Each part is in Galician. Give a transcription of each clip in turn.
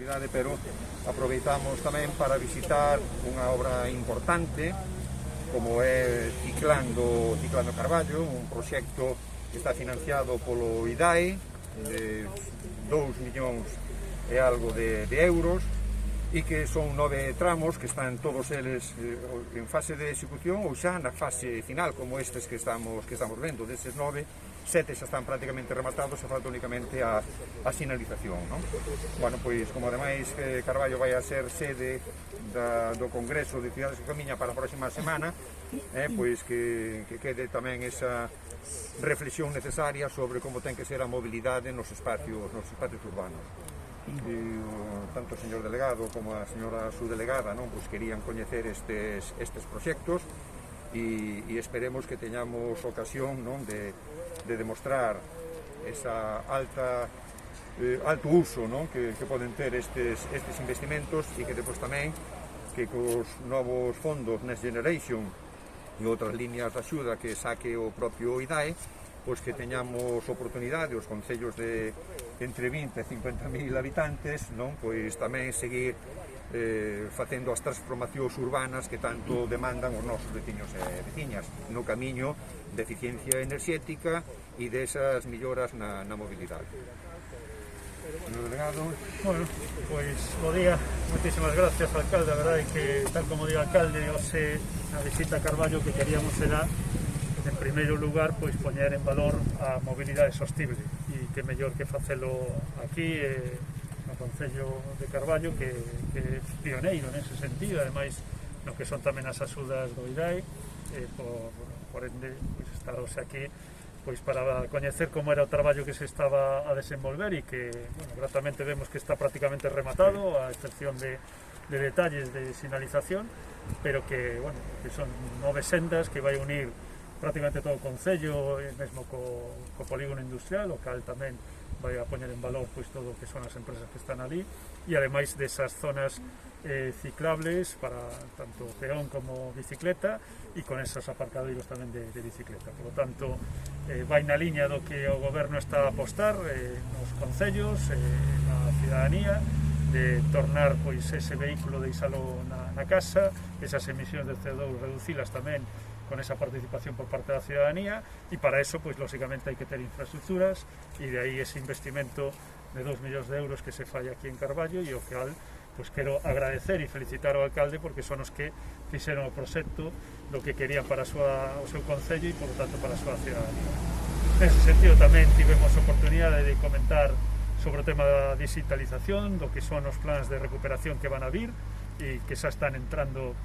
mobilidade, pero aproveitamos tamén para visitar unha obra importante como é Ciclando Carballo, un proxecto que está financiado polo IDAE de 2 millóns e algo de euros, e que son 9 tramos que están todos eles en fase de execución ou xa na fase final, como estes que estamos vendo. Deses 9, 7 xa están prácticamente rematados, e falta únicamente a sinalización, non? Bueno, pois, como ademais Carballo vai a ser sede do Congreso de Cidades que Camiña para a próxima semana, pois que quede tamén esa reflexión necesaria sobre como ten que ser a mobilidade nos espacios urbanos. Tanto o señor delegado como a señora subdelegada, non, pois querían coñecer estes proxectos, e esperemos que teñamos ocasión, non, de demostrar esa alto uso, non, que poden ter estes investimentos, e que depois tamén que cos novos fondos Next Generation e outras líneas de axuda que saque o propio IDAE, pois que teñamos oportunidade os concellos de entre 20 e 50.000 habitantes, non, pois tamén seguir facendo as transformacións urbanas que tanto demandan os nosos veciños e veciñas no camiño de eficiencia enerxética e desas melloras na mobilidade. Señor delegado. Bueno, pois, bo día, moitísimas gracias, alcalde. A verdade é que, tal como digo, alcalde, hoxe a visita a Carballo que queríamos será, en primeiro lugar, pois poñer en valor a mobilidade sostible, e que mellor que facelo aquí no Concello de Carballo, que é pioneiro nese sentido, ademais no que son tamén as axudas do IDAE, por ende, pois, estaros aquí pois para coñecer como era o traballo que se estaba a desenvolver, e que, bueno, gratamente vemos que está prácticamente rematado, a excepción de detalles de sinalización, pero que, bueno, que son 9 sendas que vai unir prácticamente todo o Concello, mesmo co polígono industrial, o cal tamén vai a poñer en valor pois todo o que son as empresas que están ali, e ademais desas zonas ciclables para tanto peón como bicicleta, e con esos aparcadoiros tamén de bicicleta. Por lo tanto, vai na liña do que o goberno está a apostar nos concellos, na cidadanía, de tornar pois ese vehículo deixalo na casa, esas emisións de CO2 reducilas tamén con esa participación por parte da cidadanía, e para eso, pois, lógicamente, hai que ter infraestructuras, e de aí ese investimento de 2 millóns de euros que se fai aquí en Carballo, e o que pois, quero agradecer e felicitar ao alcalde, porque son os que fixeron o proxecto do que querían para o seu concello e, por lo tanto, para a súa cidadanía. Nese sentido, tamén tivemos oportunidade de comentar sobre o tema da digitalización, do que son os plans de recuperación que van a vir, e que xa están entrando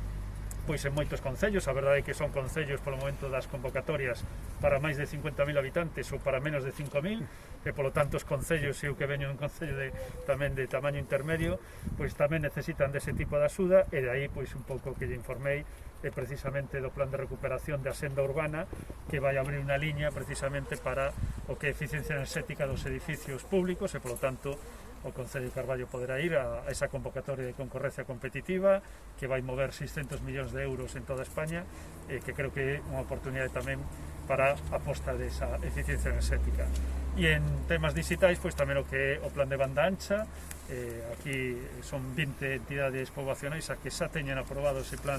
pois en moitos concellos. A verdade é que son concellos polo momento das convocatorias para máis de 50.000 habitantes ou para menos de 5.000, e polo tanto os concellos, e eu que veño dun concello tamén de tamaño intermedio, pois tamén necesitan dese tipo de axuda, e de aí pois un pouco que lle informei precisamente do plan de recuperación da senda urbana, que vai abrir unha liña precisamente para o que é eficiencia enerxética dos edificios públicos, e polo tanto o Concello de Carballo poderá ir a esa convocatoria de concorrencia competitiva que vai mover 600 millóns de euros en toda España, que creo que é unha oportunidade tamén para a aposta desa eficiencia enerxética. E en temas digitais, pois tamén o que é o plan de banda ancha, aquí son 20 entidades poboacionais a que xa teñen aprobado ese plan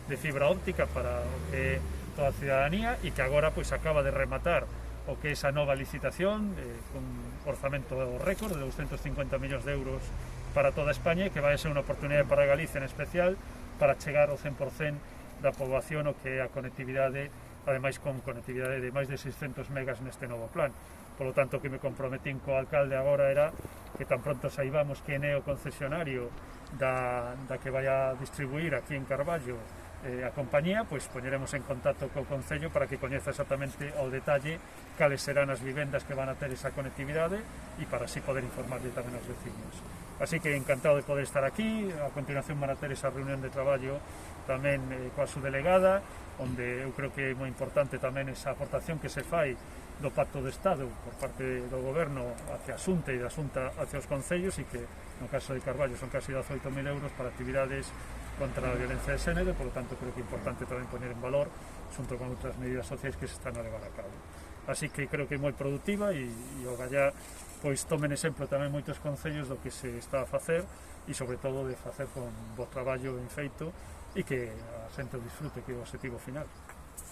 de fibra óptica para o que é toda a cidadanía, e que agora pois acaba de rematar o que é esa nova licitación con orzamento récord de 250 millóns de euros para toda España, e que vai ser unha oportunidade para Galicia en especial para chegar ao 100% da poboación o que é a conectividade, ademais con conectividade de máis de 600 megas neste novo plan. Por lo tanto, que me comprometín co alcalde agora era que tan pronto saibamos quen é o concesionario da que vai a distribuir aquí en Carballo a compañía, pois poñeremos en contacto co Concello para que coñeza exactamente ao detalle cales serán as vivendas que van a ter esa conectividade, e para así poder informarlle tamén aos veciños. Así que encantado de poder estar aquí. A continuación van a ter esa reunión de traballo tamén coa subdelegada, onde eu creo que é moi importante tamén esa aportación que se fai do Pacto de Estado por parte do Goberno hacia a Xunta e da Xunta hacia os concellos, e que no caso de Carballo son casi 18.000 euros para actividades contra a violencia de xénero. Por lo tanto, creo que é importante tamén poñer en valor xunto con outras medidas sociais que se están a levar a cabo. Así que creo que é moi productiva, e o gallá pois tomen exemplo tamén moitos concellos do que se está a facer e sobre todo de facer con bo traballo ben feito e que a xente o disfrute, que é o objetivo final.